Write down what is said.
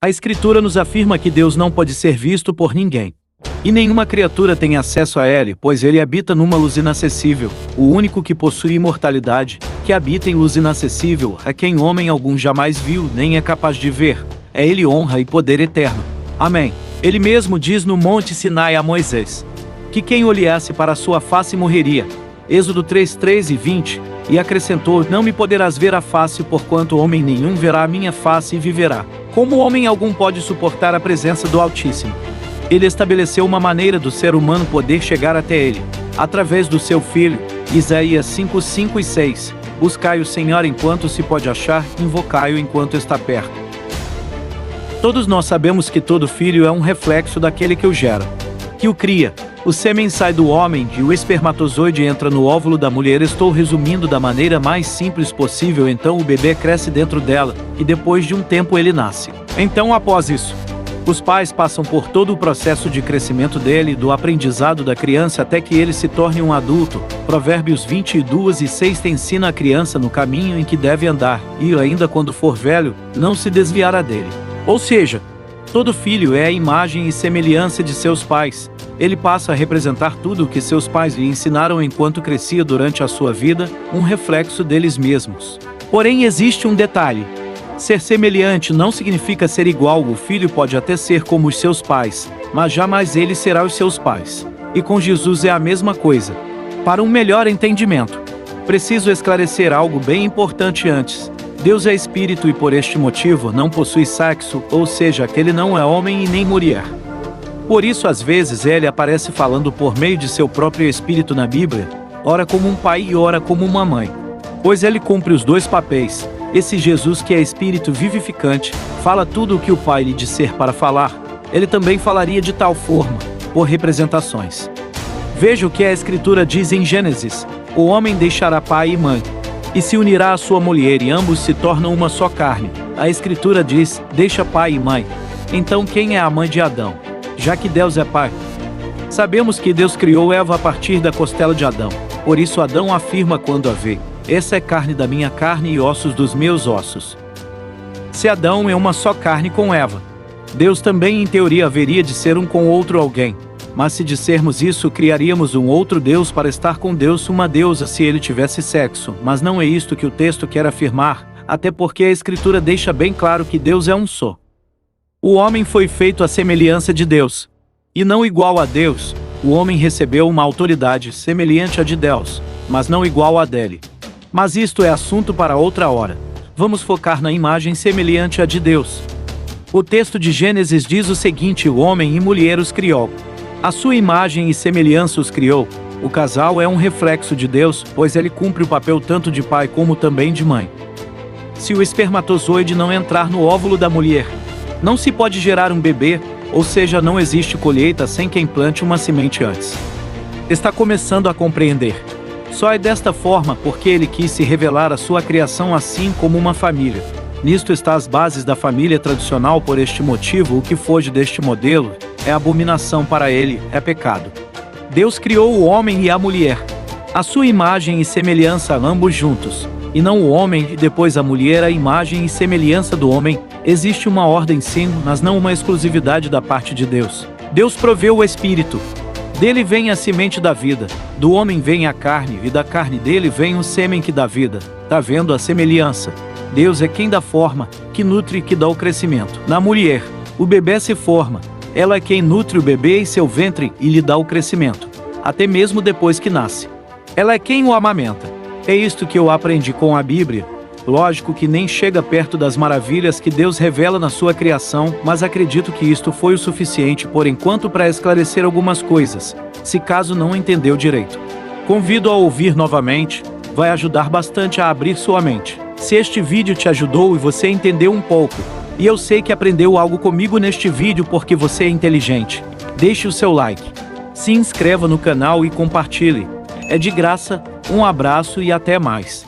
A Escritura nos afirma que Deus não pode ser visto por ninguém. E nenhuma criatura tem acesso a Ele, pois Ele habita numa luz inacessível, o único que possui imortalidade, que habita em luz inacessível, a quem homem algum jamais viu, nem é capaz de ver. É Ele honra e poder eterno. Amém. Ele mesmo diz no Monte Sinai a Moisés, que quem olhasse para a sua face morreria. Êxodo 3:3 e 20, e acrescentou: não me poderás ver a face, porquanto homem nenhum verá a minha face e viverá. Como homem algum pode suportar a presença do Altíssimo? Ele estabeleceu uma maneira do ser humano poder chegar até Ele, através do seu Filho. Isaías 5:5 e 6. Buscai o Senhor enquanto se pode achar, invocai-o enquanto está perto. Todos nós sabemos que todo filho é um reflexo daquele que o gera, que o cria. O sêmen sai do homem e o espermatozoide entra no óvulo da mulher. Estou resumindo da maneira mais simples possível. Então o bebê cresce dentro dela, e depois de um tempo ele nasce. Então, após isso, os pais passam por todo o processo de crescimento dele e do aprendizado da criança até que ele se torne um adulto. Provérbios 22:6 ensina a criança no caminho em que deve andar, e ainda quando for velho, não se desviará dele. Ou seja, todo filho é a imagem e semelhança de seus pais. Ele passa a representar tudo o que seus pais lhe ensinaram enquanto crescia durante a sua vida, um reflexo deles mesmos. Porém, existe um detalhe. Ser semelhante não significa ser igual. O filho pode até ser como os seus pais, mas jamais ele será os seus pais. E com Jesus é a mesma coisa. Para um melhor entendimento, preciso esclarecer algo bem importante antes. Deus é espírito e por este motivo não possui sexo, ou seja, que ele não é homem e nem mulher. Por isso, às vezes, ele aparece falando por meio de seu próprio espírito na Bíblia, ora como um pai e ora como uma mãe. Pois ele cumpre os dois papéis. Esse Jesus que é espírito vivificante, fala tudo o que o Pai lhe disser para falar. Ele também falaria de tal forma, por representações. Veja o que a Escritura diz em Gênesis: o homem deixará pai e mãe, e se unirá à sua mulher, e ambos se tornam uma só carne. A Escritura diz: deixa pai e mãe. Então quem é a mãe de Adão? Já que Deus é pai. Sabemos que Deus criou Eva a partir da costela de Adão. Por isso Adão afirma quando a vê: essa é carne da minha carne e ossos dos meus ossos. Se Adão é uma só carne com Eva, Deus também em teoria haveria de ser um com outro alguém. Mas se dissermos isso, criaríamos um outro Deus para estar com Deus, uma deusa, se ele tivesse sexo. Mas não é isto que o texto quer afirmar, até porque a Escritura deixa bem claro que Deus é um só. O homem foi feito à semelhança de Deus, e não igual a Deus. O homem recebeu uma autoridade semelhante à de Deus, mas não igual à dele. Mas isto é assunto para outra hora. Vamos focar na imagem semelhante à de Deus. O texto de Gênesis diz o seguinte: o homem e mulher os criou. A sua imagem e semelhança os criou. O casal é um reflexo de Deus, pois ele cumpre o papel tanto de pai como também de mãe. Se o espermatozoide não entrar no óvulo da mulher, não se pode gerar um bebê, ou seja, não existe colheita sem quem plante uma semente antes. Está começando a compreender. Só é desta forma porque ele quis se revelar a sua criação assim como uma família. Nisto está as bases da família tradicional. Por este motivo, o que foge deste modelo é abominação para ele, é pecado. Deus criou o homem e a mulher, a sua imagem e semelhança, ambos juntos, e não o homem e depois a mulher, a imagem e semelhança do homem. Existe uma ordem sim, mas não uma exclusividade da parte de Deus. Deus proveu o Espírito. Dele vem a semente da vida, do homem vem a carne, e da carne dele vem o sêmen que dá vida. Tá vendo a semelhança? Deus é quem dá forma, que nutre e que dá o crescimento. Na mulher, o bebê se forma. Ela é quem nutre o bebê em seu ventre e lhe dá o crescimento, até mesmo depois que nasce. Ela é quem o amamenta. É isto que eu aprendi com a Bíblia. Lógico que nem chega perto das maravilhas que Deus revela na sua criação, mas acredito que isto foi o suficiente por enquanto para esclarecer algumas coisas, se caso não entendeu direito. Convido a ouvir novamente, vai ajudar bastante a abrir sua mente. Se este vídeo te ajudou e você entendeu um pouco, e eu sei que aprendeu algo comigo neste vídeo porque você é inteligente, deixe o seu like, se inscreva no canal e compartilhe. É de graça, um abraço e até mais.